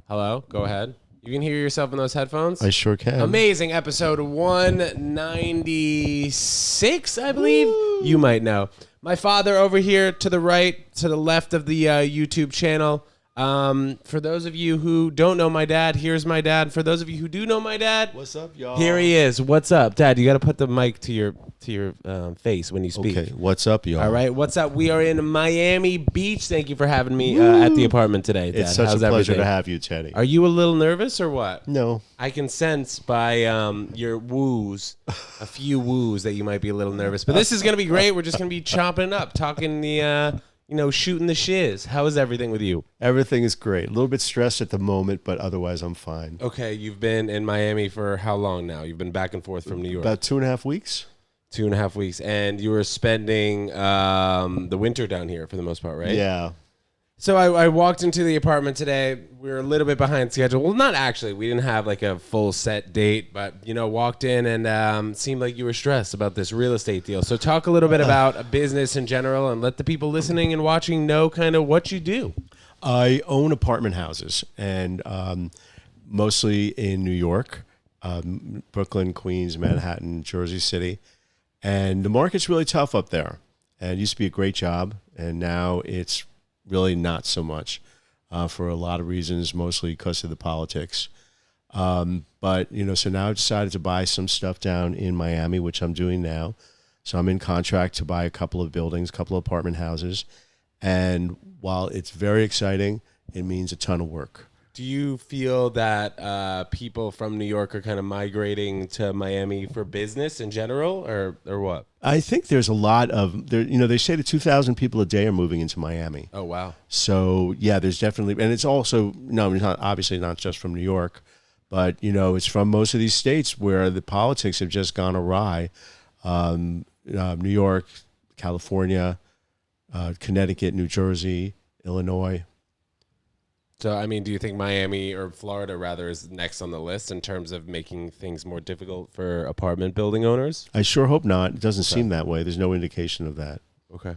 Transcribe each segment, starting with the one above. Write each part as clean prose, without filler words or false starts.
Hello? Go ahead. You can hear yourself in those headphones? I sure can. Amazing. Episode 196, I believe. Woo. You might know. My father over here to the right, to the left of the YouTube channel. For those of you who don't know my dad, here's my dad. For those of you who do know my dad, What's up, y'all? here he is. What's up, Dad? You got to put the mic to your face when you speak. Okay, what's up, y'all? All right, what's up? We are in Miami Beach. Thank you for having me at the apartment today, Dad. It's such How's a pleasure everything? to have you, Teddy. Are you a little nervous or what? No. I can sense by your woos, a few woos, that you might be a little nervous. But this is going to be great. We're just going to be chopping it up, talking the, shooting the shiz. How is everything with you? Everything is great. A little bit stressed at the moment, but otherwise I'm fine. Okay, you've been in Miami for how long now? You've been back and forth from New York? About 2.5 weeks. 2.5 weeks. And you were spending the winter down here for the most part, right? Yeah. So I walked into the apartment today. We were a little bit behind schedule. Well, not actually. We didn't have like a full set date, but, walked in and seemed like you were stressed about this real estate deal. So talk a little bit about a business in general and let the people listening and watching know kind of what you do. I own apartment houses, and mostly in New York, Brooklyn, Queens, Manhattan, Jersey City. And the market's really tough up there. And it used to be a great job, and now it's really not so much for a lot of reasons, mostly because of the politics. But, so now I've decided to buy some stuff down in Miami, which I'm doing now. So I'm in contract to buy a couple of buildings, a couple of apartment houses. And while it's very exciting, it means a ton of work. Do you feel that people from New York are kind of migrating to Miami for business in general, or what? I think there's a lot of, they say that 2,000 people a day are moving into Miami. Oh, wow. So, yeah, there's definitely, and it's also, it's not, obviously not just from New York, but, it's from most of these states where the politics have just gone awry. New York, California, Connecticut, New Jersey, Illinois. So, do you think Miami or Florida, rather, is next on the list in terms of making things more difficult for apartment building owners? I sure hope not. It doesn't seem that way. There's no indication of that. Okay.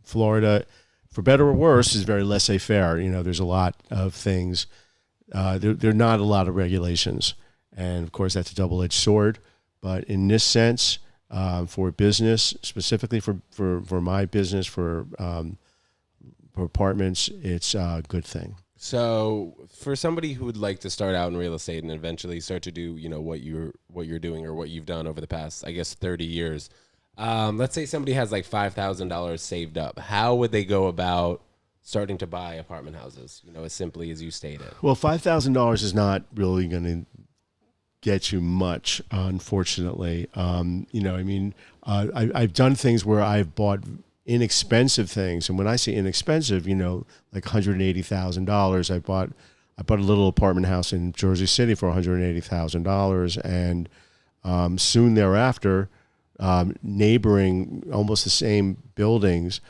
Florida, for better or worse, is very laissez-faire. There's a lot of things. There are not a lot of regulations. And, of course, that's a double-edged sword. But in this sense, for business, specifically for my business, for apartments, it's a good thing. So for somebody who would like to start out in real estate and eventually start to do, what you're doing or what you've done over the past, I guess, 30 years, let's say somebody has like $5,000 saved up. How would they go about starting to buy apartment houses, as simply as you stated? Well, $5,000 is not really going to get you much, unfortunately. I've done things where I've bought inexpensive things, and when I say inexpensive, like $180,000. I bought a little apartment house in Jersey City for $180,000, and soon thereafter, neighboring, almost the same buildings,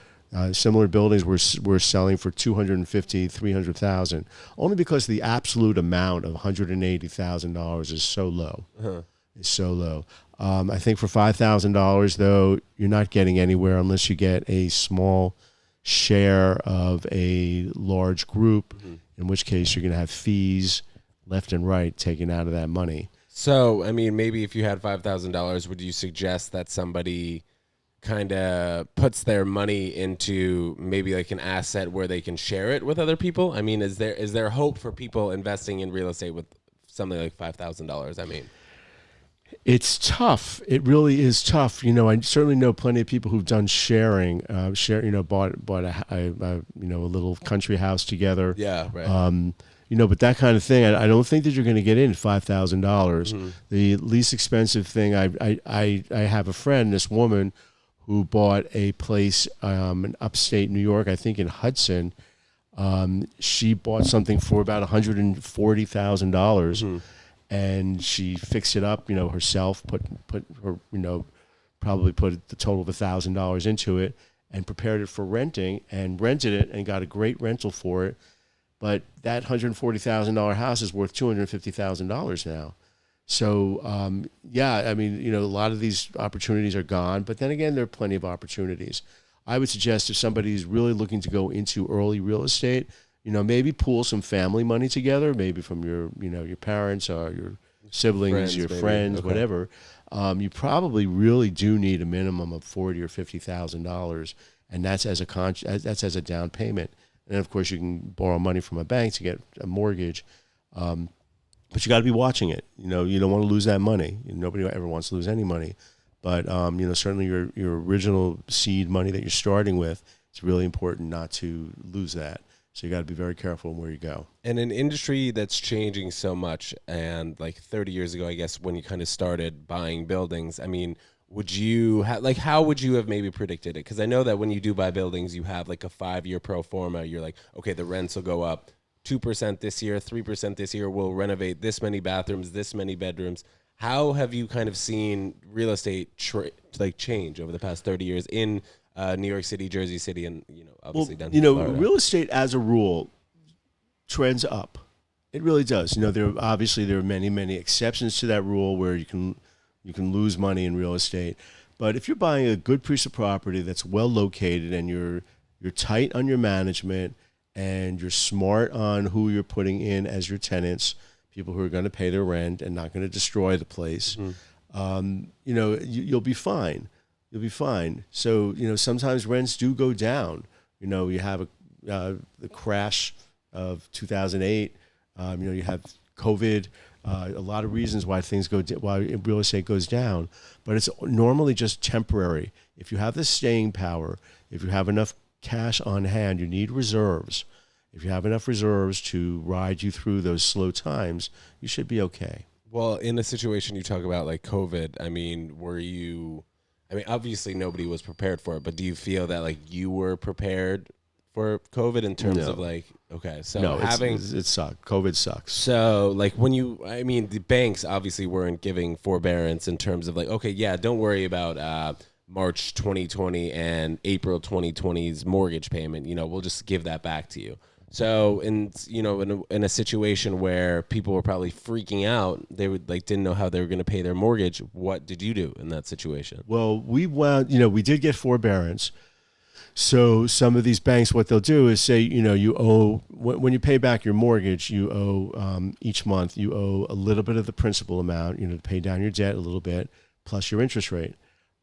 similar buildings were selling for $250,000, $300,000, only because the absolute amount of $180,000 is so low. Uh-huh. It's so low. I think for $5,000, though, you're not getting anywhere unless you get a small share of a large group, in which case you're going to have fees left and right taken out of that money. So, maybe if you had $5,000, would you suggest that somebody kind of puts their money into maybe like an asset where they can share it with other people? Is there hope for people investing in real estate with something like $5,000? It's tough. It really is tough. I certainly know plenty of people who've done sharing. Bought a little country house together. Yeah, right. But that kind of thing, I don't think that you're going to get in $5,000. Mm-hmm. The least expensive thing, I have a friend, this woman, who bought a place in upstate New York, I think in Hudson. She bought something for about $140,000. Mm-hmm. And she fixed it up, herself, put her, probably put the total of $1,000 into it and prepared it for renting and rented it and got a great rental for it. But that $140,000 house is worth $250,000 now. So, a lot of these opportunities are gone. But then again, there are plenty of opportunities. I would suggest if somebody is really looking to go into early real estate, maybe pool some family money together, maybe from your parents or your siblings, Friends, your maybe. friends, Okay. whatever. You probably really do need a minimum of $40,000 or $50,000, and that's that's as a down payment. And of course, you can borrow money from a bank to get a mortgage, but you got to be watching it. You don't want to lose that money. Nobody ever wants to lose any money, but certainly your original seed money that you're starting with, it's really important not to lose that. So you got to be very careful where you go. And an industry that's changing so much, and like 30 years ago, I guess, when you kind of started buying buildings, I mean, would you how would you have maybe predicted it? Because I know that when you do buy buildings, you have like a 5-year pro forma. You're like, okay, the rents will go up 2% this year, 3% this year. We'll renovate this many bathrooms, this many bedrooms. How have you kind of seen real estate change over the past 30 years in New York City, Jersey City, and obviously down here in Florida? Real estate as a rule trends up. It really does. There are many exceptions to that rule where you can lose money in real estate. But if you're buying a good piece of property that's well located and you're tight on your management and you're smart on who you're putting in as your tenants, people who are going to pay their rent and not going to destroy the place, you'll be fine. You'll be fine. So, sometimes rents do go down. You have the crash of 2008. You have COVID. A lot of reasons why why real estate goes down, but it's normally just temporary. If you have the staying power, if you have enough cash on hand, you need reserves. If you have enough reserves to ride you through those slow times, you should be okay. Well, in a situation you talk about like COVID, I mean, obviously nobody was prepared for it, but do you feel that like you were prepared for COVID in terms No. of like, okay, so No, it sucks. COVID sucks. So like the banks obviously weren't giving forbearance in terms of like, okay, yeah, don't worry about March 2020 and April 2020's mortgage payment. We'll just give that back to you. So in a situation where people were probably freaking out, they didn't know how they were going to pay their mortgage. What did you do in that situation? Well, we did get forbearance. So some of these banks, what they'll do is say, you owe, when you pay back your mortgage, you owe each month, you owe a little bit of the principal amount, to pay down your debt a little bit, plus your interest rate.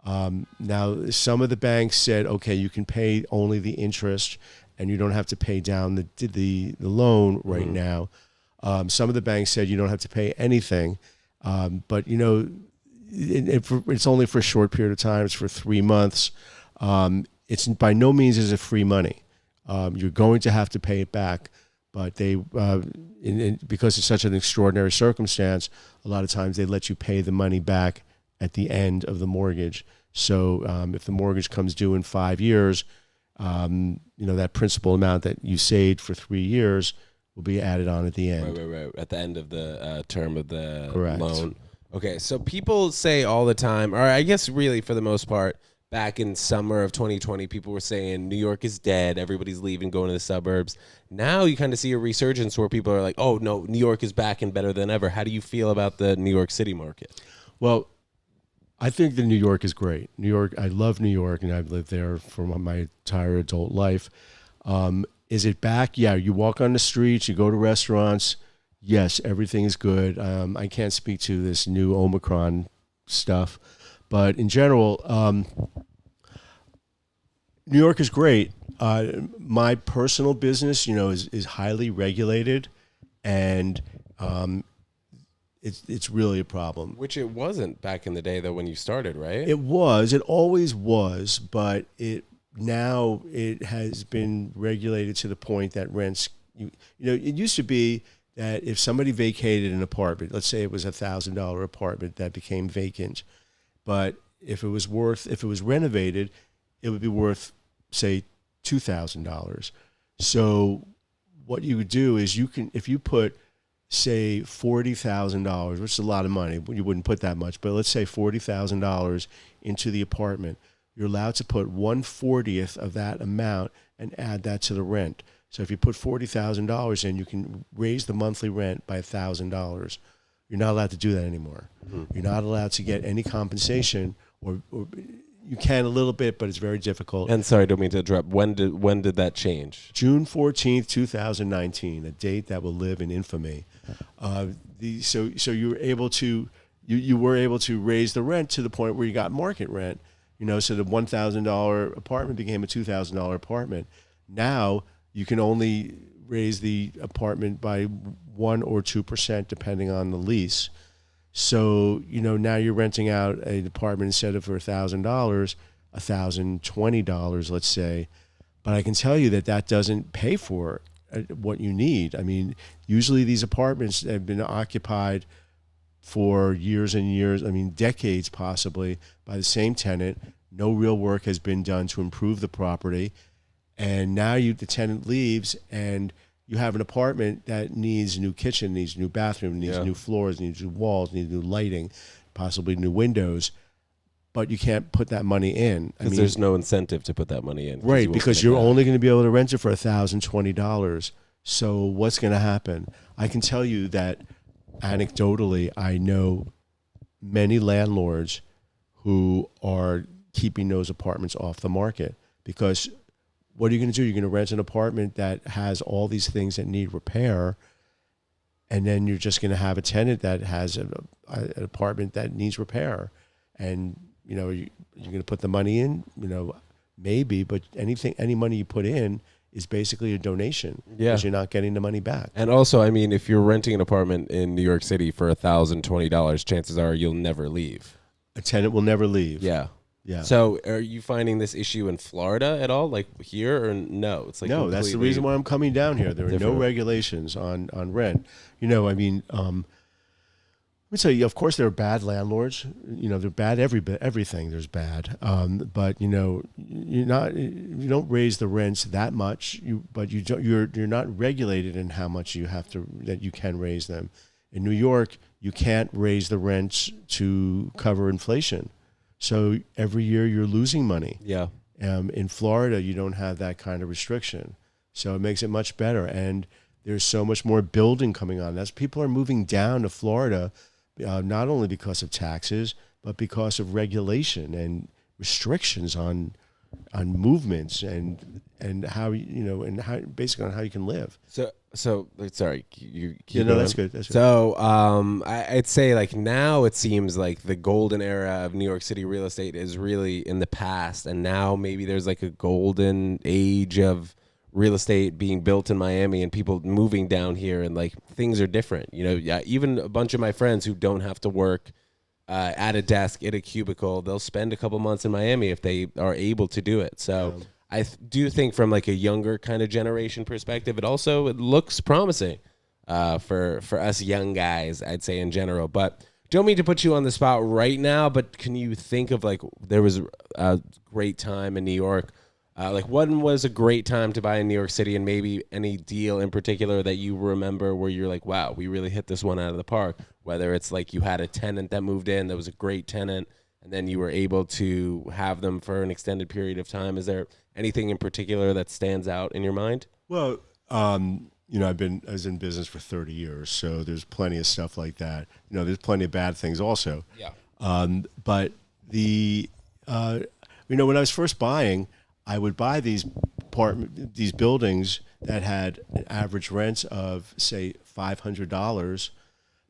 Now, some of the banks said, okay, you can pay only the interest and you don't have to pay down the loan right now. Some of the banks said you don't have to pay anything, but it's only for a short period of time. It's for 3 months. It's by no means is it free money. You're going to have to pay it back, but because it's such an extraordinary circumstance, a lot of times they let you pay the money back at the end of the mortgage. So if the mortgage comes due in 5 years, that principal amount that you saved for 3 years will be added on at the end. Right. At the end of the term of the Correct. loan. Okay, so people say all the time, or I guess really for the most part, back in summer of 2020, people were saying New York is dead. Everybody's leaving, going to the suburbs. Now you kind of see a resurgence where people are like, oh, no, New York is back and better than ever. How do you feel about the New York City market? Well, I think that New York is great. New York, I love New York, and I've lived there for my entire adult life. Is it back? Yeah, you walk on the streets, you go to restaurants. Yes, everything is good. I can't speak to this new Omicron stuff, but in general, New York is great. My personal business, is highly regulated, and it's really a problem. Which it wasn't back in the day, though, when you started, right? It was. It always was, but now it has been regulated to the point that rents. It used to be that if somebody vacated an apartment, let's say it was $1,000 apartment that became vacant, but if it was renovated, it would be worth, say, $2,000. So what you would do is if you put, say, $40,000, which is a lot of money, you wouldn't put that much, but let's say $40,000 into the apartment, you're allowed to put 1/40th of that amount and add that to the rent. So if you put $40,000 in, you can raise the monthly rent by $1,000. You're not allowed to do that anymore. Mm-hmm. You're not allowed to get any compensation or You can a little bit, but it's very difficult. And sorry, don't mean to interrupt. When did that change? June 14th, 2019, a date that will live in infamy. So you were able to you were able to raise the rent to the point where you got market rent. So the $1,000 apartment became a $2,000 apartment. Now you can only raise the apartment by 1 or 2% depending on the lease. So now you're renting out an apartment instead of for $1,000, $1,020, let's say. But I can tell you that doesn't pay for what you need. I mean, usually these apartments have been occupied for years and years, decades possibly, by the same tenant. No real work has been done to improve the property. And now the tenant leaves and you have an apartment that needs a new kitchen, needs a new bathroom, needs new floors, needs new walls, needs new lighting, possibly new windows. But you can't put that money in. Because there's no incentive to put that money in. Right, because you're only going to be able to rent it for $1,020. So what's going to happen? I can tell you that anecdotally, I know many landlords who are keeping those apartments off the market because what are you going to do? You're going to rent an apartment that has all these things that need repair, and then you're just going to have a tenant that has an apartment that needs repair. And, you're going to put the money in, maybe, but any money you put in is basically a donation because you're not getting the money back. And also, if you're renting an apartment in New York City for $1,020, chances are you'll never leave. A tenant will never leave. Yeah. Yeah. So are you finding this issue in Florida at all? Like here or no? It's like no, that's the reason why I'm coming down here. There are no regulations on rent. Let me tell you, of course there are bad landlords. They're bad everything. There's bad. But you don't raise the rents that much. You're not regulated in how much that you can raise them. In New York, you can't raise the rents to cover inflation. So every year you're losing money. Yeah. In Florida, you don't have that kind of restriction. So it makes it much better. And there's so much more building coming on. As people are moving down to Florida, not only because of taxes, but because of regulation and restrictions on movements and how basically on how you can live. So sorry, you keep no, going. that's good. That's good. So I'd say like now it seems like the golden era of New York City real estate is really in the past, and now maybe there's like a golden age of real estate being built in Miami and people moving down here, and like things are different. Even a bunch of my friends who don't have to work at a desk in a cubicle, they'll spend a couple months in Miami if they are able to do it. So I do think from like a younger kind of generation perspective, it looks promising for us young guys, I'd say in general. But don't mean to put you on the spot right now, but can you think of like there was a great time in New York? Like when was a great time to buy in New York City, and maybe any deal in particular that you remember where you're like, wow, we really hit this one out of the park, whether it's like you had a tenant that moved in that was a great tenant and then you were able to have them for an extended period of time. Is there anything in particular that stands out in your mind? Well, I was in business for 30 years, so there's plenty of stuff like that. There's plenty of bad things also. Yeah. But when I was first buying, I would buy these buildings that had an average rents of say $500,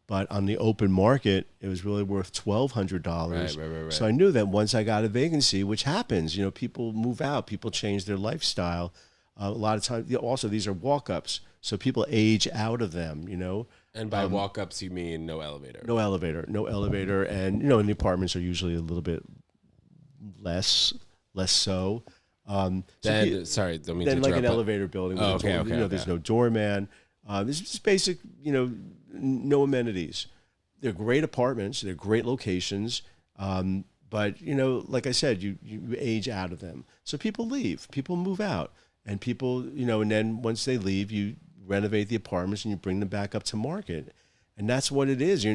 but on the open market it was really worth $1,200. Right. So I knew that once I got a vacancy, which happens, people move out, people change their lifestyle. A lot of times, also these are walk-ups, so people age out of them. And by walk-ups, you mean no elevator? No elevator, and and the apartments are usually a little bit less so. Sorry, don't mean to then interrupt. like an elevator building. Okay. There's no doorman. There's just basic, no amenities. They're great apartments. They're great locations. But like I said, you age out of them. So people leave. People move out, and people, and then once they leave, you renovate the apartments and you bring them back up to market, and that's what it is.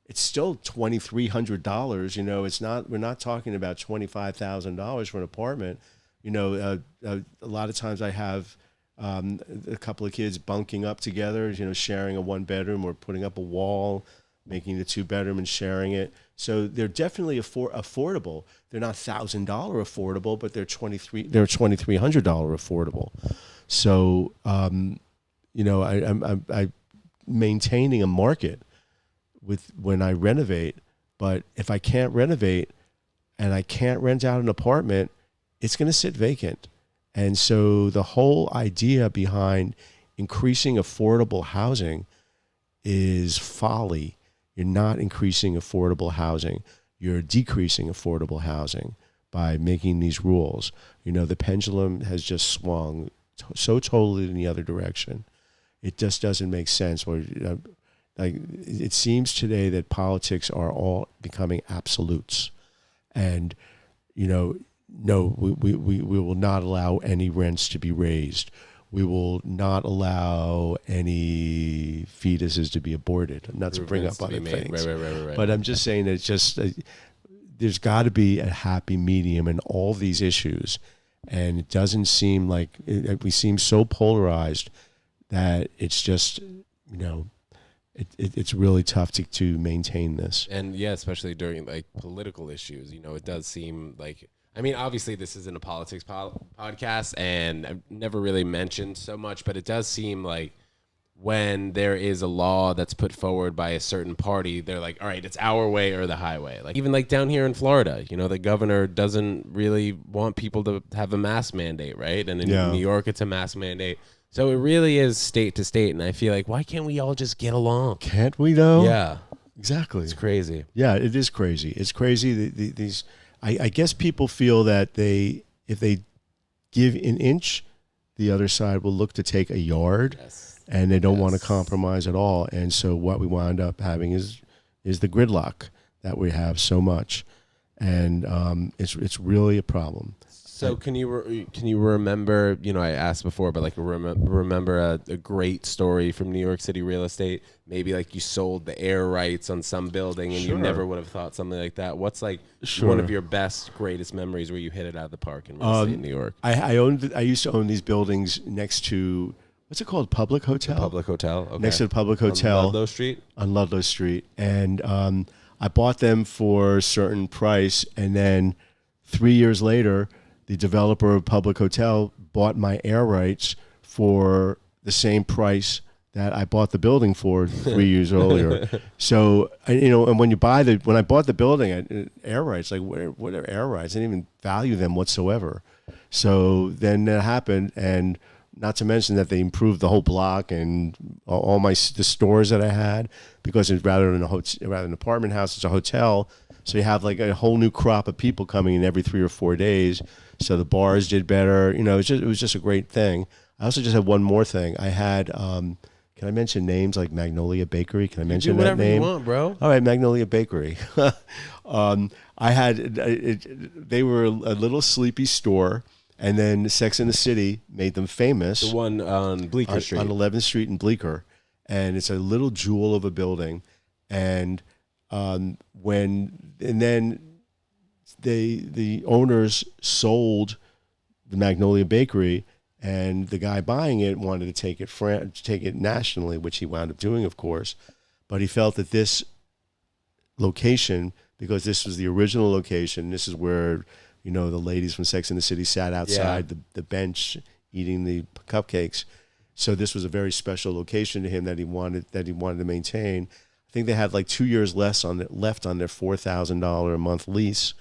It's still $2,300. It's not. We're not talking about $25,000 for an apartment. A lot of times I have a couple of kids bunking up together. Sharing a one bedroom or putting up a wall. making the 2 bedroom and sharing it. So they're definitely affordable. They're not $1,000 affordable, but they're $2,300 affordable. So I'm maintaining a market with when I renovate. But if I can't renovate and I can't rent out an apartment, it's going to sit vacant. And so the whole idea behind increasing affordable housing is folly. You're not increasing affordable housing. You're decreasing affordable housing by making these rules. The pendulum has just swung so totally in the other direction. It just doesn't make sense. Like it seems today that politics are all becoming absolutes, and no, we will not allow any rents to be raised. We will not allow any fetuses to be aborted. Not to bring up other things, right. But I'm just saying that it's just there's got to be a happy medium in all these issues, and it doesn't seem like we seem so polarized that it's just it's really tough to maintain this. And yeah, especially during like political issues, it does seem like, I mean, obviously this isn't a politics podcast and I've never really mentioned so much, but it does seem like when there is a law that's put forward by a certain party, they're like, all right, it's our way or the highway. Like even like down here in Florida, the governor doesn't really want people to have a mask mandate, right? And in New York, it's a mask mandate. So it really is state to state, and I feel like, why can't we all just get along? Can't we though? Yeah, exactly. It's crazy. Yeah, it is crazy. It's crazy. These, I guess people feel that if they give an inch, the other side will look to take a yard, and they don't want to compromise at all. And so what we wind up having is the gridlock that we have so much, and it's really a problem. So can you remember, I asked before, but like remember a great story from New York City real estate? Maybe like you sold the air rights on some building and you never would have thought something like that. What's like one of your best, greatest memories where you hit it out of the park in real estate in New York? I used to own these buildings next to, what's it called? Public Hotel? Public Hotel. Okay. Next to the Public Hotel. On Ludlow Street? On Ludlow Street. And I bought them for a certain price, and then 3 years later, the developer of Public Hotel bought my air rights for the same price that I bought the building for 3 years earlier. So, and when I bought the building, air rights, like what are air rights? I didn't even value them whatsoever. So then that happened, and not to mention that they improved the whole block and all the stores that I had, because it's rather than an apartment house, it's a hotel. So you have like a whole new crop of people coming in every 3 or 4 days. So the bars did better. It was just a great thing. I also just had one more thing. I had, can I mention names like Magnolia Bakery? Can I mention that name? You want, bro. All right, Magnolia Bakery. I had, they were a little sleepy store, and then Sex and the City made them famous. The one on Bleecker Street. On 11th Street in Bleecker. And it's a little jewel of a building. And then the owners sold the Magnolia Bakery, and the guy buying it wanted to take it nationally, which he wound up doing, of course. But he felt that this location, because this was the original location, this is where the ladies from Sex and the City sat outside the bench eating the cupcakes. So this was a very special location to him that he wanted to maintain. I think they had like 2 years left on their $4,000 a month lease,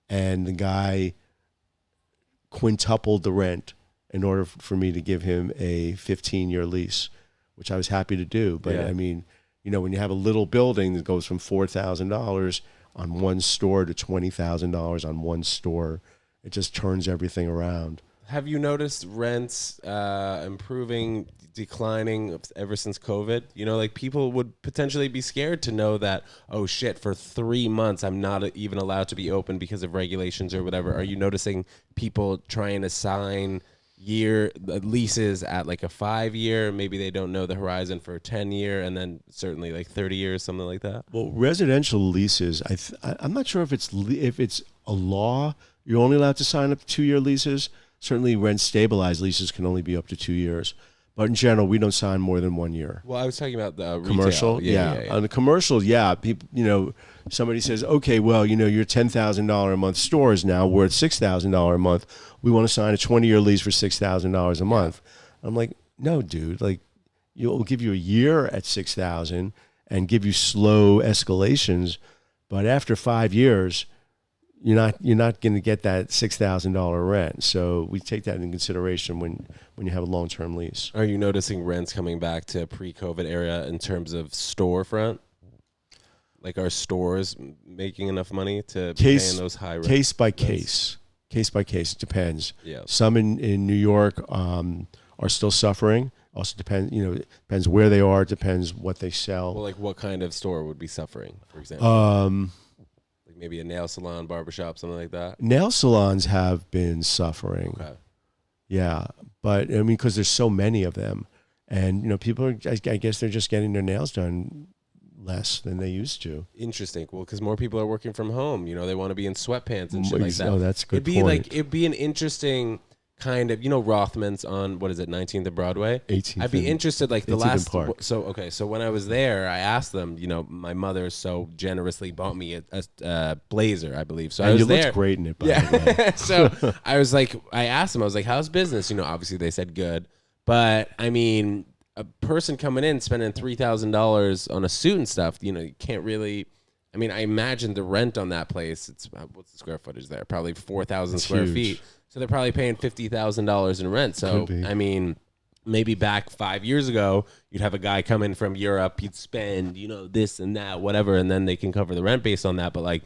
and the guy quintupled the rent in order for me to give him a 15-year lease, which I was happy to do. But I mean, when you have a little building that goes from $4,000 on one store to $20,000 on one store, it just turns everything around. Have you noticed rents improving, declining ever since COVID? Like people would potentially be scared to know that, oh shit, for 3 months I'm not even allowed to be open because of regulations or whatever. Are you noticing people trying to sign leases at like a 5-year? Maybe they don't know the horizon for a 10-year, and then certainly like 30 years, something like that. Well, residential leases, I'm not sure if it's a law. You're only allowed to sign up to 2-year leases. Certainly rent stabilized leases can only be up to 2 years. But in general, we don't sign more than 1 year. Well, I was talking about the Commercial, retail. Yeah. On the commercial, people, somebody says, okay, well, your $10,000 a month store is now worth $6,000 a month. We want to sign a 20-year lease for $6,000 a month. I'm like, no, dude. Like, we'll give you a year at $6,000 and give you slow escalations, but after 5 years, you're not going to get that $6,000 rent. So we take that into consideration when you have a long-term lease. Are you noticing rents coming back to pre-COVID era in terms of storefront? Like, are stores making enough money to pay in those high rents? Case by case. Case by case. It depends. Yeah. Some in New York are still suffering. Also depends, it depends where they are. It depends what they sell. Well, like what kind of store would be suffering, for example? Like maybe a nail salon, barbershop, something like that? Nail salons have been suffering. Okay. Yeah. But, because there's so many of them. And, people are, I guess they're just getting their nails done less than they used to. Interesting. Well, because more people are working from home. They want to be in sweatpants and shit like that. Oh, that's a good point. It'd be an interesting kind of, Rothman's on, 19th and Broadway? 18th. I'd be interested, like the 18th last. Park. So when I was there, I asked them, my mother so generously bought me a blazer, I believe. So I was there. You looked great in it, by the way. So I was like, I asked them, I was like, how's business? Obviously they said good. But I mean, a person coming in spending $3,000 on a suit and stuff, you can't really. I mean, I imagine the rent on that place. It's what's the square footage there? Probably 4,000 square feet. So they're probably paying $50,000 in rent. So I mean, maybe back 5 years ago, you'd have a guy come in from Europe. He'd spend this and that, whatever, and then they can cover the rent based on that. But like,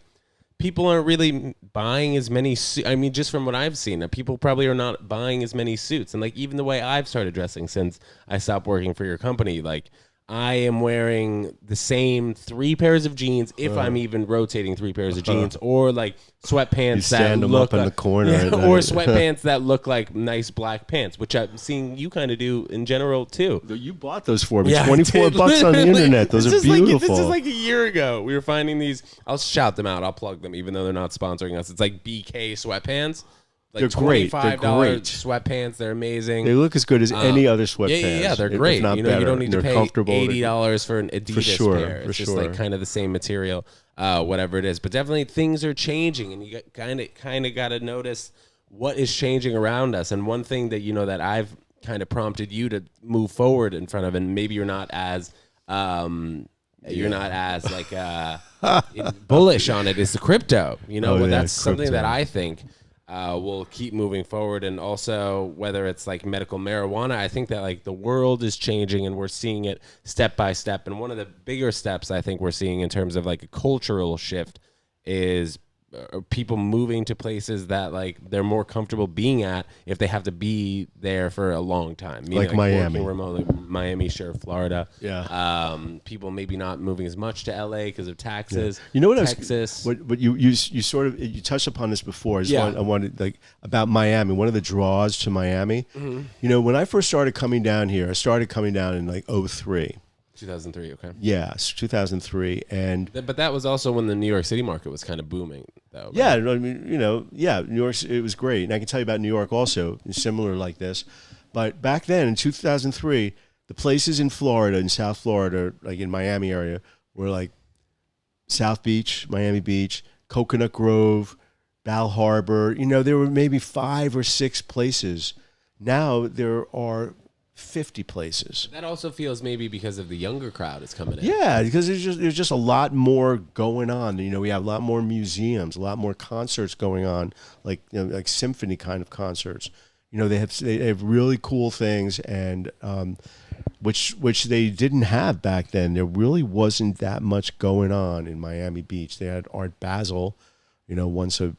people aren't really buying as many suits. I mean, just from what I've seen, people probably are not buying as many suits. And like, even the way I've started dressing since I stopped working for your company, like, I am wearing the same 3 pairs of jeans, if I'm even rotating 3 pairs of jeans, or like sweatpants that look up in the corner, or sweatpants that look like nice black pants, which I'm seeing you kind of do in general too. You bought those for me, $24 on the internet. Those are beautiful. This is like a year ago. We were finding these. I'll shout them out. I'll plug them, even though they're not sponsoring us. It's like BK sweatpants. Like they're great. $25 sweatpants. They're amazing. They look as good as any other sweatpants. Yeah, they're great. If not you better. don't need to pay $80 for an Adidas pair. It's for just like kind of the same material, whatever it is. But definitely things are changing, and you kind of got to notice what is changing around us. And one thing that that I've kind of prompted you to move forward in front of, and maybe you're not as bullish on it, is the crypto. That's something that I think. Will keep moving forward. And also whether it's like medical marijuana, I think that like the world is changing and we're seeing it step by step. And one of the bigger steps I think we're seeing in terms of like a cultural shift is people moving to places that like they're more comfortable being at if they have to be there for a long time. Like Miami. Working remotely, Miami, sure, Florida. Yeah. People maybe not moving as much to LA because of taxes. Yeah. You know what? Texas. What you sort of you touched upon this before. I wanted like about Miami. One of the draws to Miami. Mm-hmm. When I first started coming down here, I started coming down in like 2003. 2003, okay. Yes, 2003, but that was also when the New York City market was kind of booming, though. Right? Yeah, I mean, New York, it was great, and I can tell you about New York also, similar like this. But back then, in 2003, the places in Florida, in South Florida, like in Miami area, were like South Beach, Miami Beach, Coconut Grove, Bal Harbor. There were maybe 5 or 6 places. Now there are 50 places. That also feels maybe because of the younger crowd is coming in. Yeah, because there's just a lot more going on. We have a lot more museums, a lot more concerts going on, like like symphony kind of concerts. They have really cool things, and which they didn't have back then. There really wasn't that much going on in Miami Beach. They had Art Basel, once a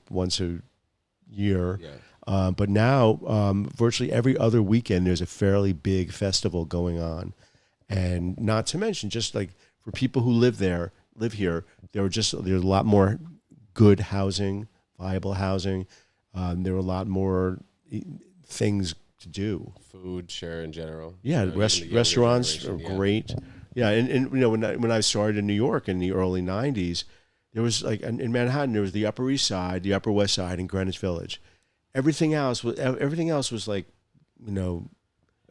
year. Yeah. But now, virtually every other weekend, there's a fairly big festival going on, and not to mention, just like for people who live here, there's a lot more good housing, viable housing. There were a lot more things to do. Food, sure, in general. Yeah, restaurants are great. Yeah, and when I started in New York in the early '90s, there was like in Manhattan, there was the Upper East Side, the Upper West Side, and Greenwich Village. Everything else was like,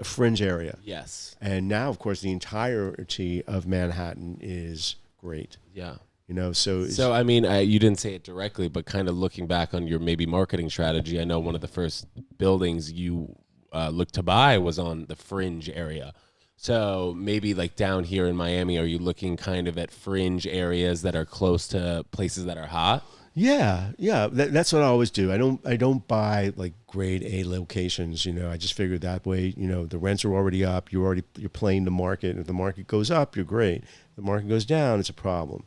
a fringe area. Yes. And now, of course, the entirety of Manhattan is great. Yeah. You know, so I mean, you didn't say it directly, but kind of looking back on your maybe marketing strategy, I know one of the first buildings you looked to buy was on the fringe area. So maybe like down here in Miami, are you looking kind of at fringe areas that are close to places that are hot? Yeah. That's what I always do. I don't buy like grade A locations. You know, I just figured that way. You know, the rents are already up. You're playing the market. If the market goes up, you're great. If the market goes down, it's a problem.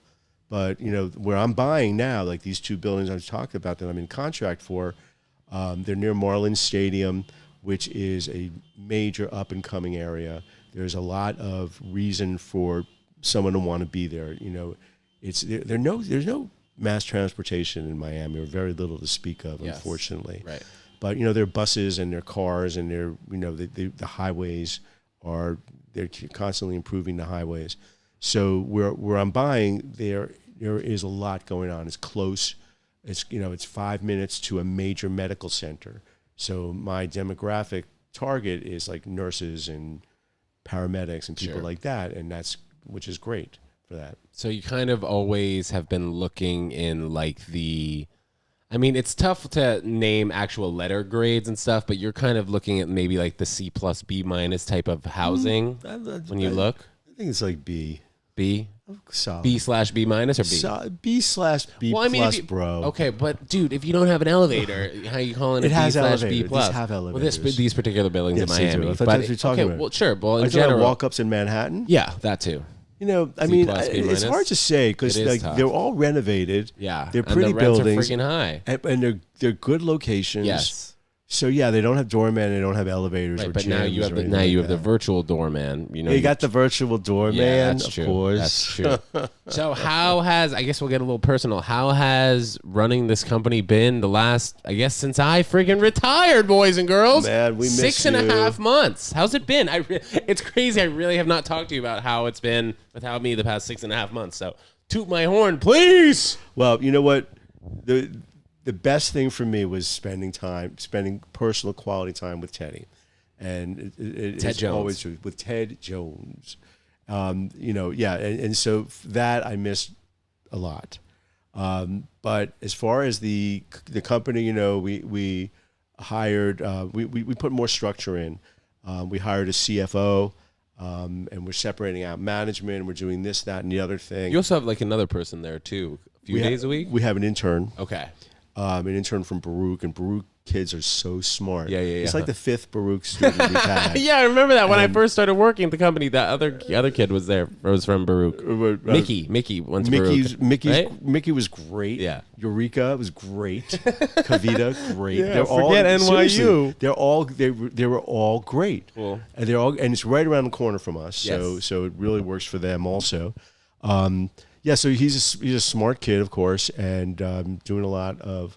But you know, where I'm buying now, like these two buildings I've talked about that I'm in contract for, they're near Marlins Stadium, which is a major up and coming area. There's a lot of reason for someone to want to be there. You know, there's no mass transportation in Miami, or very little to speak of, yes, unfortunately. Right. But you know, there are buses and there are cars and there, you know, the highways they're constantly improving the highways. So where I'm buying, there is a lot going on. It's close. It's 5 minutes to a major medical center. So my demographic target is like nurses and paramedics and people, sure, like that, and which is great for that. So you kind of always have been looking in like I mean, it's tough to name actual letter grades and stuff, but you're kind of looking at maybe like the C plus B minus type of housing when you look. I think it's like B. B? Solid. B/B minus or B? B/B plus, bro. Okay, but dude, if you don't have an elevator, how are you calling it? It has elevators. B plus? These have elevators. Well, these particular buildings in Miami. I thought that's what you're talking about. Well, sure. Well, in general, general, walk-ups in Manhattan. Yeah, that too. You know, I mean, it's hard to say because like they're all renovated. Yeah, they're pretty and the rents buildings. Are freaking high, and they're good locations. Yes. So yeah, they don't have doorman, they don't have elevators, right, or but now you have the virtual doorman. You know, you got the virtual doorman. Yeah, that's true. Of course. That's true. So I guess we'll get a little personal. How has running this company been the last, I guess, since I freaking retired, boys and girls? Man, we miss you. 6.5 months. How's it been? It's crazy. I really have not talked to you about how it's been without me the past 6.5 months. So toot my horn, please. Well, you know what? The best thing for me was spending personal quality time with Teddy, and it's Jones. Always true with Ted Jones. You know, yeah, and so that I missed a lot. But as far as the company, you know, we hired, we put more structure in. We hired a CFO. And we're separating out management. We're doing this, that, and the other thing. You also have like another person there too, a few days a week. We have an intern. Okay. An intern from Baruch, and Baruch kids are so smart. Yeah. It's like the 5th Baruch student we've had. Yeah, I remember that when I first started working at the company. That other kid was there. Was from Baruch. Mickey went to Baruch. Mickey was great. Yeah. Eureka was great. Kavita, great. Yeah, forget NYU. They were all great. Cool. And and it's right around the corner from us. Yes. So it really works for them also. Yeah, so he's a smart kid, of course, and doing a lot of,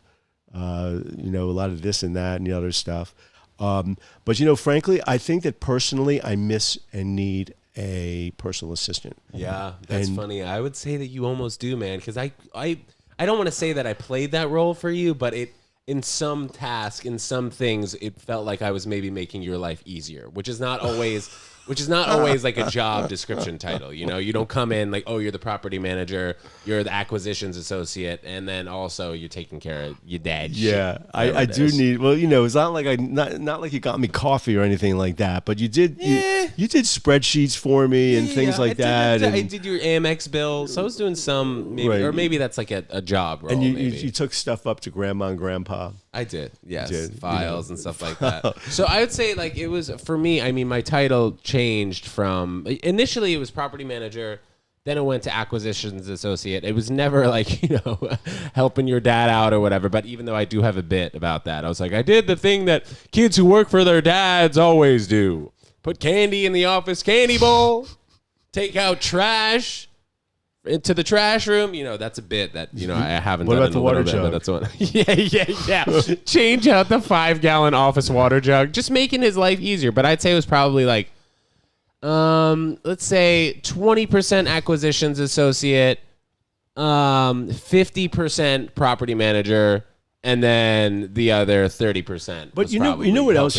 a lot of this and that and the other stuff. But, you know, frankly, I think that personally I miss and need a personal assistant. Yeah, that's funny. I would say that you almost do, man, because I don't want to say that I played that role for you, but in some task, in some things, it felt like I was maybe making your life easier, which is not always like a job description title. You know, you don't come in like, oh, you're the property manager, you're the acquisitions associate, and then also you're taking care of your dad. Yeah, shit, I do need. Well, you know, it's not like not like you got me coffee or anything like that, but you did. You did spreadsheets for me and things like that. I did your Amex bill, so I was doing some, maybe, right. Or maybe that's like a job role. And you took stuff up to grandma and grandpa. I did, yes, files and stuff like that. So I would say, like, it was for me. I mean, my title changed from initially it was property manager, then it went to acquisitions associate. It was never like, you know, helping your dad out or whatever. But even though I do have a bit about that, I was like, I did the thing that kids who work for their dads always do: put candy in the office candy bowl, take out trash into the trash room. You know, that's a bit that, you know, I haven't done in a little bit, but that's one. Yeah. Change out the 5-gallon office water jug, just making his life easier. But I'd say it was probably like, let's say 20% acquisitions associate, 50% property manager, and then the other 30%. But you know what else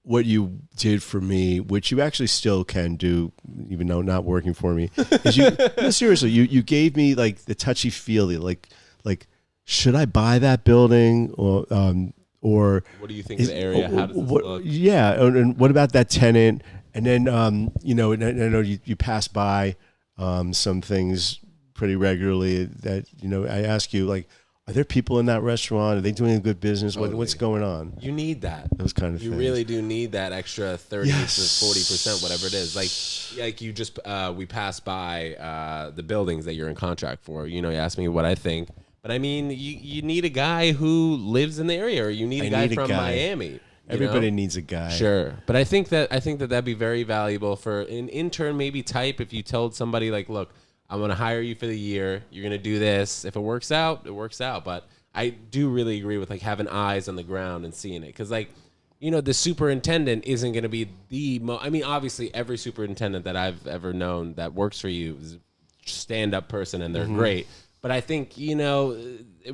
what you did for me, which you actually still can do, even though not working for me, is no, seriously, you gave me like the touchy feely, like should I buy that building or What do you think of the area? How does this look? Yeah, and what about that tenant? And then you know, and I know you pass by some things pretty regularly that, you know, I ask you, like, are there people in that restaurant? Are they doing a good business? Totally. What's going on? You need that. Those kind of you things. really do need that extra 30 to 40%, whatever it is. Like you just we passed by the buildings that you're in contract for. You know, you asked me what I think, but I mean, you need a guy who lives in the area, or you need a guy from Miami. Everybody needs a guy. Sure. But I think that that'd be very valuable for an intern, maybe type. If you told somebody like, look, I'm going to hire you for the year. You're going to do this. If it works out, it works out. But I do really agree with like having eyes on the ground and seeing it. Because like, you know, the superintendent isn't going to be I mean, obviously every superintendent that I've ever known that works for you is a stand-up person and they're great. But I think, you know,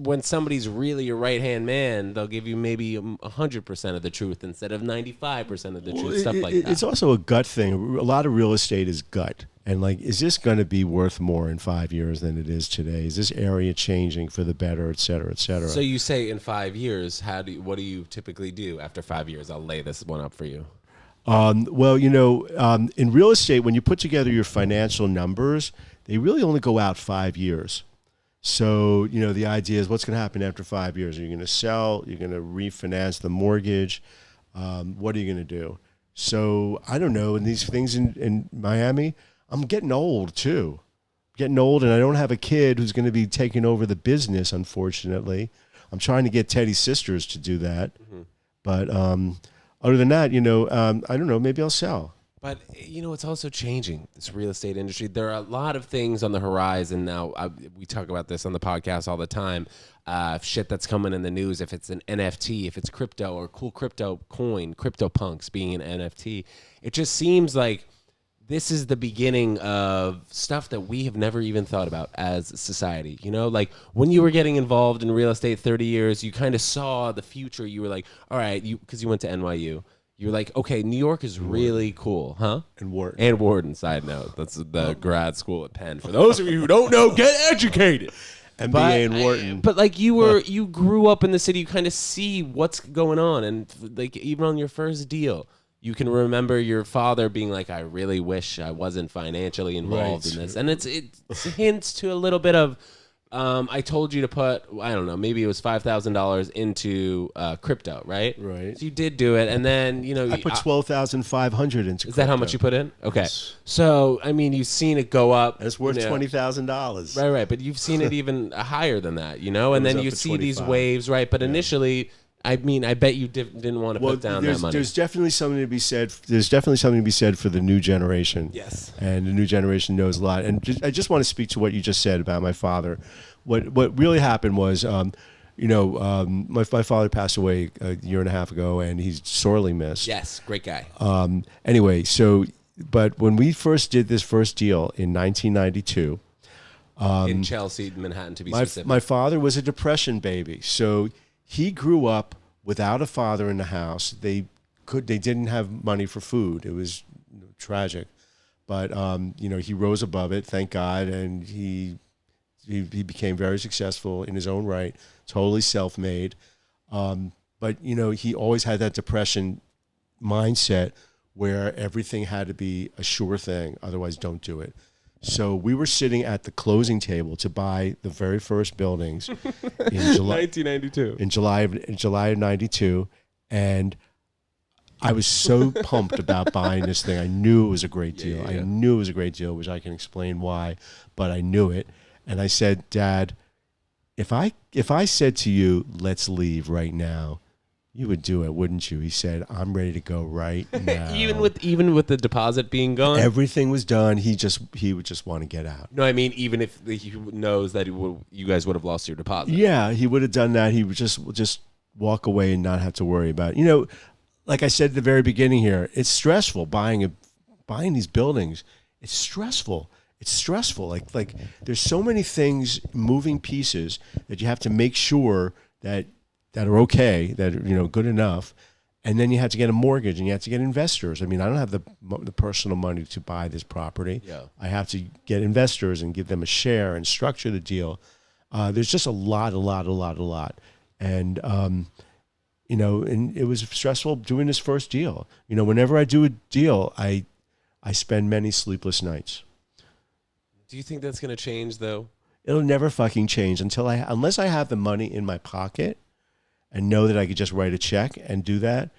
when somebody's really your right-hand man, they'll give you maybe 100% of the truth instead of 95% of the truth, stuff like that. It's also a gut thing. A lot of real estate is gut. And like, is this going to be worth more in 5 years than it is today? Is this area changing for the better, et cetera, et cetera? So you say in 5 years, what do you typically do after 5 years? I'll lay this one up for you. Well, you know, in real estate, when you put together your financial numbers, they really only go out 5 years. So, you know, the idea is what's going to happen after 5 years? Are you going to sell? You're going to refinance the mortgage? What are you going to do? So I don't know. And these things in Miami, I'm getting old too. Getting old, and I don't have a kid who's going to be taking over the business, unfortunately. I'm trying to get Teddy's sisters to do that. But other than that, you know, I don't know. Maybe I'll sell. But, you know, it's also changing, this real estate industry. There are a lot of things on the horizon now. We talk about this on the podcast all the time. Shit that's coming in the news, if it's an NFT, if it's crypto or cool crypto coin, CryptoPunks being an NFT. It just seems like this is the beginning of stuff that we have never even thought about as a society. You know, like when you were getting involved in real estate 30 years, you kind of saw the future. You were like, all right, because you went to NYU. You're like, okay, New York is really cool, huh? And Wharton. And Wharton, side note. That's the grad school at Penn. For those of you who don't know, get educated. MBA in Wharton. But like you grew up in the city, you kind of see what's going on. And like even on your first deal, you can remember your father being like, I really wish I wasn't financially involved in this. And it hints to a little bit of, I told you to put, I don't know, maybe it was $5,000 into crypto, right? Right. So you did do it, and then, you know, I put $12,500 into crypto. Is that how much you put in? Okay. So, I mean, you've seen it go up. It's worth $20,000. Right. But you've seen it even higher than that, you know? And then you see 25. these waves, right? But initially, I mean, I bet you didn't want to put down that money. There's definitely something to be said. There's definitely something to be said for the new generation. Yes. And the new generation knows a lot. And I just want to speak to what you just said about my father. What really happened was, my father passed away a year and a half ago, and he's sorely missed. Yes, great guy. Anyway, but when we first did this first deal in 1992, in Chelsea, Manhattan, to be specific. My father was a Depression baby, so he grew up without a father in the house. They didn't have money for food. It was tragic, but he rose above it, thank God, and he became very successful in his own right, totally self-made. But he always had that Depression mindset where everything had to be a sure thing, otherwise don't do it. So we were sitting at the closing table to buy the very first buildings in July 1992. In July of 92, and I was so pumped about buying this thing. I knew it was a great deal. Yeah. I knew it was a great deal, which I can explain why, but I knew it. And I said, Dad, if I said to you, let's leave right now, you would do it, wouldn't you? He said, I'm ready to go right now. even with the deposit being gone? Everything was done. He would just want to get out. No, I mean, even if he knows that you guys would have lost your deposit. Yeah, he would have done that. He would just walk away and not have to worry about it. Like I said at the very beginning here, it's stressful buying these buildings. It's stressful. It's stressful. Like there's so many things, moving pieces that you have to make sure that are okay, that are good enough. And then you have to get a mortgage, and you have to get investors. I mean, I don't have the personal money to buy this property. Yeah. I have to get investors and give them a share and structure the deal. There's just a lot. And, and it was stressful doing this first deal. Whenever I do a deal, I spend many sleepless nights. Do you think that's going to change, though? It'll never fucking change unless I have the money in my pocket and know that I could just write a check and do that.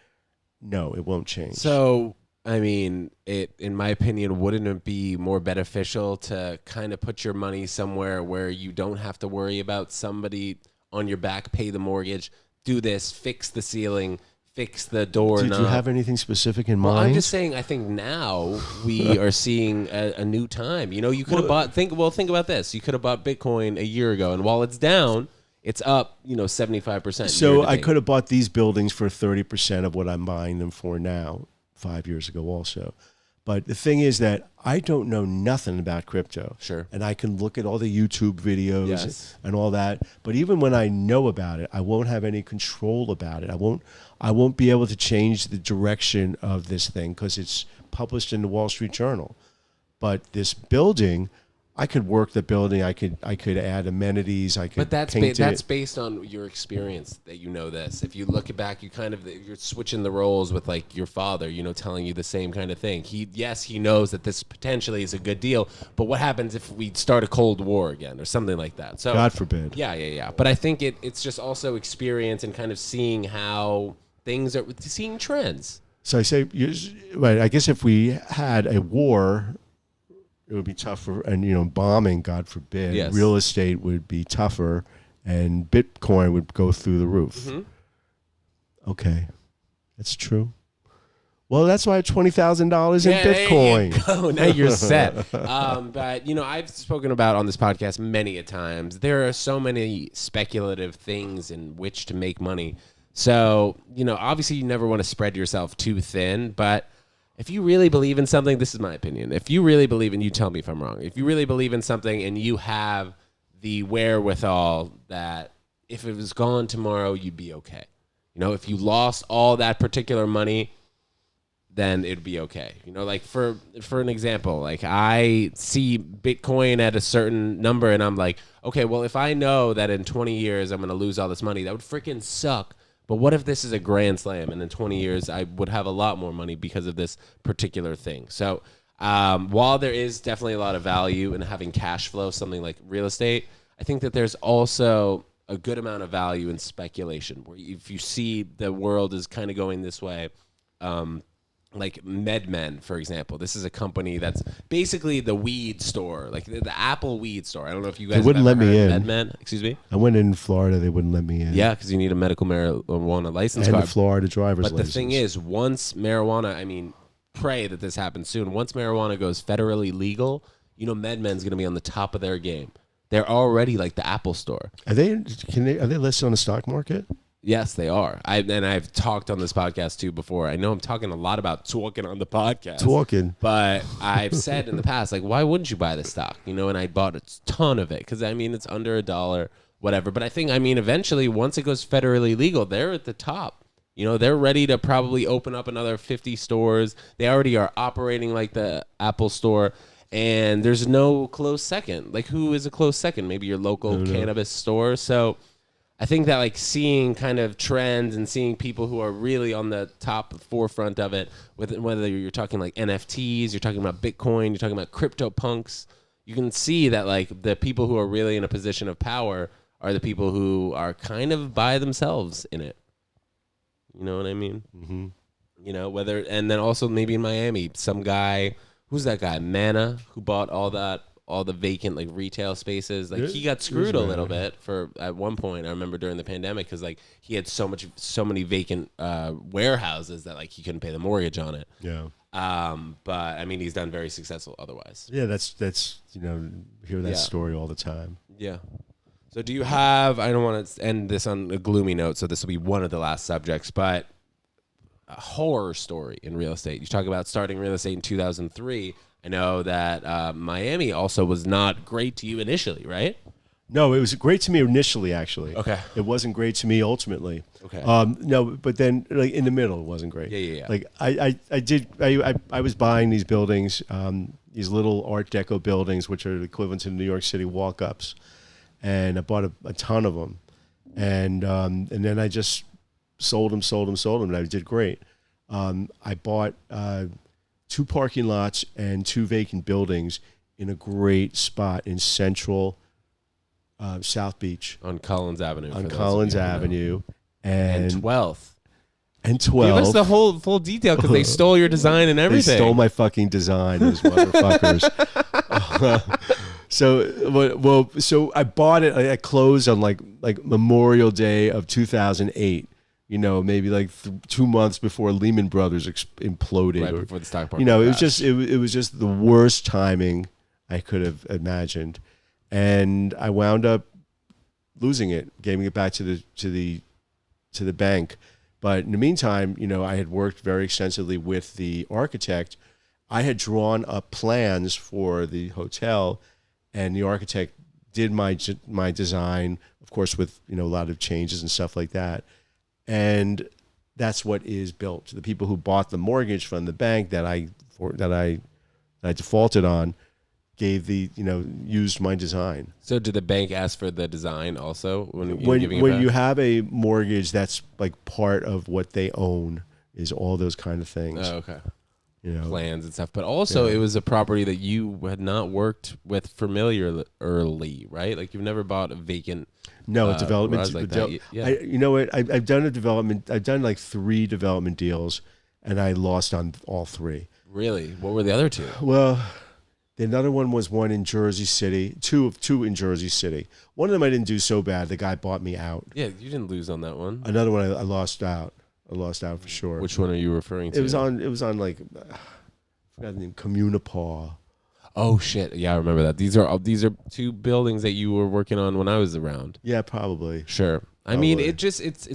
No, it won't change. So, I mean, in my opinion, wouldn't it be more beneficial to kind of put your money somewhere where you don't have to worry about somebody on your back, pay the mortgage, do this, fix the ceiling, fix the door? Did you have anything specific in mind? Well, I'm just saying, I think now we are seeing a new time. You could have bought, think about this. You could have bought Bitcoin a year ago, and while it's down, it's up, 75%. So I could have bought these buildings for 30% of what I'm buying them for now, 5 years ago also. But the thing is that I don't know nothing about crypto. Sure. And I can look at all the YouTube videos and all that. But even when I know about it, I won't have any control about it. I won't be able to change the direction of this thing because it's published in the Wall Street Journal. But this building, I could work the building. I could add amenities. I could. But paint that's based on your experience that this. If you look back, you're switching the roles with like your father. Telling you the same kind of thing. He knows that this potentially is a good deal. But what happens if we start a Cold War again or something like that? So God forbid. Yeah. But I think it's just also experience and kind of seeing how things are, seeing trends. So I say, right. I guess if we had a war, it would be tougher, and bombing, God forbid. Yes. Real estate would be tougher, and Bitcoin would go through the roof. Mm-hmm. Okay, that's true. Well, that's why $20,000 in Bitcoin. There you go. Now you're set. But I've spoken about on this podcast many a times. There are so many speculative things in which to make money. So obviously, you never want to spread yourself too thin, but if you really believe in something, this is my opinion. If you really believe in, you tell me if I'm wrong. If you really believe in something and you have the wherewithal that if it was gone tomorrow, you'd be okay. If you lost all that particular money, then it'd be okay. Like for an example, like I see Bitcoin at a certain number and I'm like, okay, well, if I know that in 20 years I'm going to lose all this money, that would freaking suck. But what if this is a grand slam and in 20 years I would have a lot more money because of this particular thing? So while there is definitely a lot of value in having cash flow, something like real estate, I think that there's also a good amount of value in speculation. Where if you see the world is kind of going this way, like MedMen, for example. This is a company that's basically the weed store, like the Apple weed store. I don't know if you guys wouldn't have let ever me heard of in. MedMen. Excuse me? I went in Florida. They wouldn't let me in. Yeah, because you need a medical marijuana license and card. a Florida driver's license. But the thing is, once marijuana, pray that this happens soon. Once marijuana goes federally legal, MedMen's going to be on the top of their game. They're already like the Apple store. Are they listed on the stock market? Yes, they are. I've talked on this podcast too before. I know I'm talking a lot about talking on the podcast. Talking. But I've said in the past, like, why wouldn't you buy the stock? And I bought a ton of it because, it's under $1, whatever. But I think, eventually, once it goes federally legal, they're at the top. They're ready to probably open up another 50 stores. They already are operating like the Apple store. And there's no close second. Like, who is a close second? Maybe your local cannabis store. So I think that like seeing kind of trends and seeing people who are really on the top forefront of it, whether you're talking like NFTs, you're talking about Bitcoin, you're talking about crypto punks, you can see that like the people who are really in a position of power are the people who are kind of by themselves in it. You know what I mean? Mm-hmm. And then also maybe in Miami, some guy, who's that guy? Mana, who bought all the vacant like retail spaces. Like he got screwed a little bit at one point. I remember during the pandemic because like he had so many vacant warehouses that like he couldn't pay the mortgage on it. Yeah. But he's done very successful otherwise. Yeah, that's hear that story all the time. Yeah. So do you have? I don't want to end this on a gloomy note, so this will be one of the last subjects, but a horror story in real estate. You talk about starting real estate in 2003. I know that Miami also was not great to you initially, right? No, it was great to me initially. Actually, Okay. it wasn't great to me ultimately. Okay. No, but then like in the middle, it wasn't great. Yeah. Like I was buying these buildings, these little Art Deco buildings, which are the equivalent to the New York City walk-ups, and I bought a ton of them, and then I just sold them, and I did great. I bought 2 parking lots and 2 vacant buildings in a great spot in central South Beach. On Collins Avenue. On Collins Avenue. And 12th. And 12. Give us the whole full detail because they stole your design and everything. They stole my fucking design, those motherfuckers. So I bought it. I closed on like Memorial Day of 2008. You know, maybe like 2 months before Lehman Brothers imploded, right before the stock market. You know, crashed. it was just the worst timing I could have imagined, and I wound up losing it, giving it back to the bank. But in the meantime, you know, I had worked very extensively with the architect. I had drawn up plans for the hotel, and the architect did my design, of course, with, you know, a lot of changes and stuff like that. And that's what is built. The people who bought the mortgage from the bank that I defaulted on used my design. So did the bank ask for the design also when you have a mortgage, that's like part of what they own is all those kind of things. Oh, okay. You know, plans and stuff, but also it was a property that you had not worked with familiarly, right? Like you've never bought a vacant. No, development. Like that. Yeah. You know what? I've done a development. I've done like 3 development deals, and I lost on all 3. Really? What were the other 2? Well, another one was one in Jersey City. Two in Jersey City. One of them I didn't do so bad. The guy bought me out. Yeah, you didn't lose on that one. Another one I lost out. I lost out for sure. Which one are you referring to? It was on like I forgot the name, Communipaw. Oh shit! Yeah, I remember that. These are 2 buildings that you were working on when I was around. Yeah, probably. Sure. I mean, it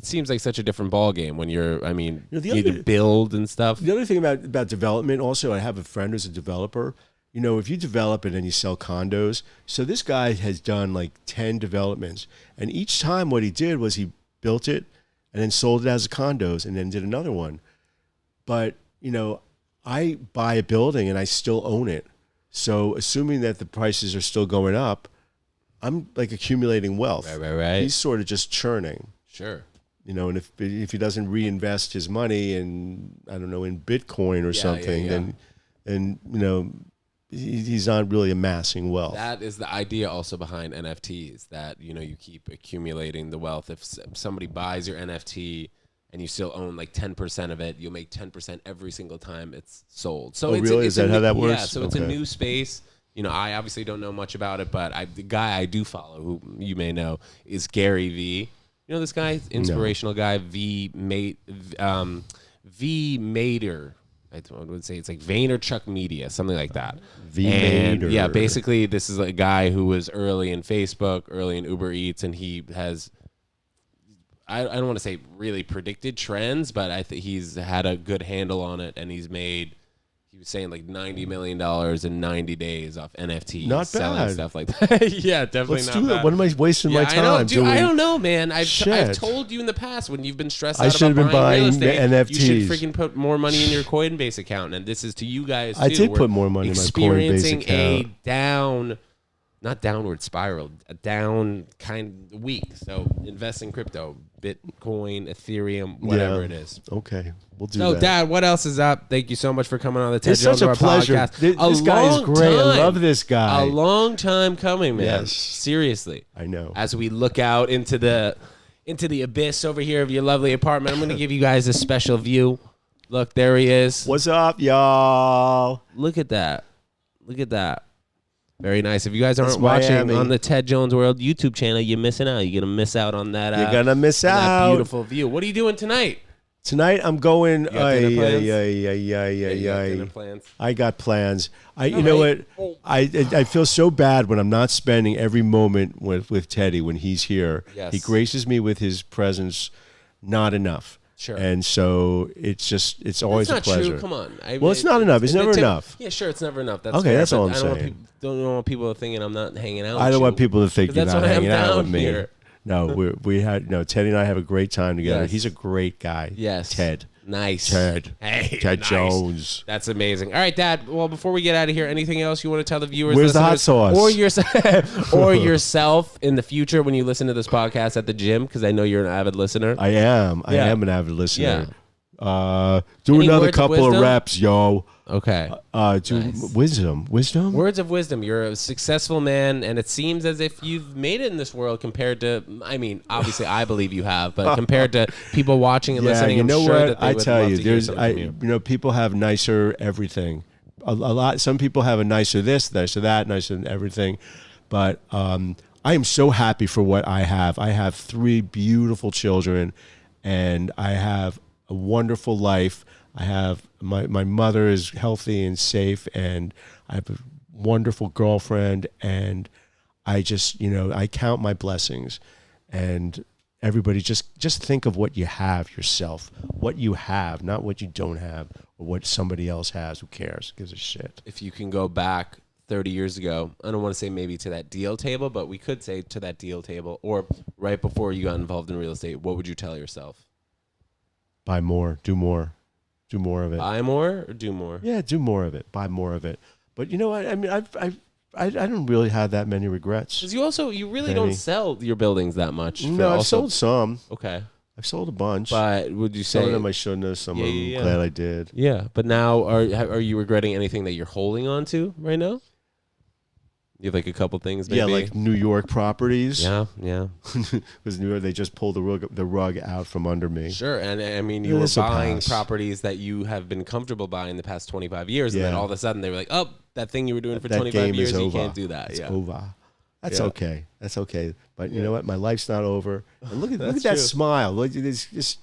seems like such a different ball game when you're. I mean, you need to build and stuff. The other thing about development, also, I have a friend who's a developer. You know, if you develop it and you sell condos, so this guy has done like 10 developments, and each time what he did was he built it and then sold it as condos and then did another one. But, you know, I buy a building and I still own it. So assuming that the prices are still going up, I'm like accumulating wealth. Right. He's sort of just churning. Sure. You know, and if he doesn't reinvest his money in, I don't know, in Bitcoin or something, then you know, he's not really amassing wealth. That is the idea also behind NFTs, that, you know, you keep accumulating the wealth. If somebody buys your NFT and you still own like 10% of it, you'll make 10% every single time it's sold. So really? Is that how that works? Yeah, so it's a new space. You know, I obviously don't know much about it, but the guy I do follow, who you may know, is Gary V. You know this guy? Inspirational guy, V. Mader. I would say it's like Vaynerchuk Media, something like that. Yeah, basically this is a guy who was early in Facebook, early in Uber Eats, and he has, I don't want to say really predicted trends, but I think he's had a good handle on it, and he's made, he was saying like $90 million in 90 days off NFTs. Not selling bad. Stuff like that. Yeah, definitely Let's not do bad. it. What am I wasting my time I know, dude, doing? I don't know, man. I've Shit. told you in the past when you've been stressed I out should about have been buying real buying estate, NFTs. you should freaking put more money in your Coinbase account. And this is to you guys, too. I did We're put more money in my Coinbase experiencing account. not downward spiral, a down kind of week. So invest in crypto, Bitcoin, Ethereum, whatever it is. Okay, we'll do So, that. Dad, what else is up? Thank you so much for coming on the Ted It's Jones such a Hour pleasure. podcast. This guy is great. I love this guy. A long time coming, man. Yes. Seriously. I know. As we look out into the abyss over here of your lovely apartment, I'm going to give you guys a special view. Look, there he is. What's up, y'all? Look at that. Look at that. Very nice. If you guys aren't That's watching Miami. on the Ted Jones World YouTube channel, you're missing out. You're going to miss out on that. You're gonna miss on that out. beautiful view. What are you doing tonight? Tonight I'm going. You got dinner plans? You got dinner plans? I got plans. You know what? I feel so bad when I'm not spending every moment with Teddy when he's here. Yes. He graces me with his presence, not enough. Sure. And so it's always That's a not pleasure. true. Come on. Well, it's not enough. It's never enough. Yeah, sure, it's never enough. That's Okay, fair, that's all but I'm I saying. don't want people thinking I'm not hanging out. I don't want people to think you're that's not why I'm hanging out with down me. here. No, Teddy and I have a great time together. Yes. He's a great guy. Yes. Ted. Nice. Ted. Hey, Ted nice. Jones. That's amazing. All right, Dad. Well, before we get out of here, anything else you want to tell the viewers? Where's the hot listeners, sauce? or yourself in the future when you listen to this podcast at the gym? Because I know you're an avid listener. I am. I Yeah. am an avid listener. Yeah. Do Any another words of couple of wisdom? reps, yo. Okay. Nice. Wisdom. Words of wisdom. You're a successful man, and it seems as if you've made it in this world compared to. I mean, obviously, I believe you have, but compared to people watching and listening, you know I'm sure what? that they I would tell love you, to hear there's, something from you. people have nicer everything. A lot. Some people have a nicer this, nicer that, nicer than everything. But I am so happy for what I have. I have 3 beautiful children, and I have a wonderful life. I have my mother is healthy and safe, and I have a wonderful girlfriend, and I just, I count my blessings. And everybody just think of what you have yourself, what you have, not what you don't have or what somebody else has. Who cares? Gives a shit. If you can go back 30 years ago, I don't want to say maybe to that deal table, but we could say to that deal table or right before you got involved in real estate, what would you tell yourself? Buy more, do more. Do more of it. Buy more or do more? Yeah, do more of it. Buy more of it. But you know what? I mean, I don't really have that many regrets. Because you really don't sell your buildings that much. No, I've sold some. Okay. I've sold a bunch. But would you say some of them I shouldn't have. Some of them glad I did. Yeah, but now are you regretting anything that you're holding on to right now? You have like a couple things, maybe? Yeah, like New York properties. Yeah. Because New York, they just pulled the rug out from under me. Sure, and I mean, you were buying properties that you have been comfortable buying the past 25 years, and then all of a sudden they were like, oh, that thing you were doing for 25 years, you can't do that. It's over. That's okay. That's okay. But you know what? My life's not over. And look at that smile. Look, it's just,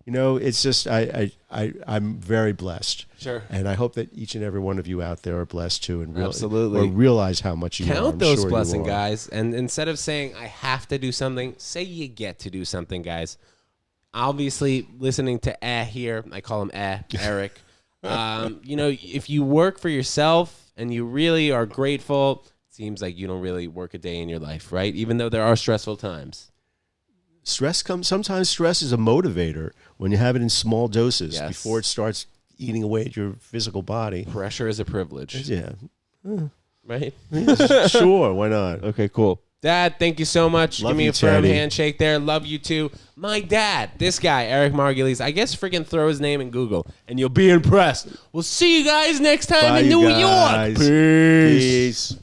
it's just I'm very blessed. Sure. And I hope that each and every one of you out there are blessed too, and absolutely or realize how much you count those blessings, guys. And instead of saying I have to do something, say you get to do something, guys. Obviously, listening to here, I call him Eric. If you work for yourself and you really are grateful, it seems like you don't really work a day in your life, right? Even though there are stressful times. Sometimes stress is a motivator when you have it in small doses before it starts eating away at your physical body. Pressure is a privilege. Yeah. Right? Yeah, sure, why not? Okay, cool. Dad, thank you so much. Love Give me you, a firm Teddy. handshake there. Love you too. My dad, this guy, Eric Margules, I guess freaking throw his name in Google and you'll be impressed. We'll see you guys next time Bye, in you New guys. York. Peace. Peace.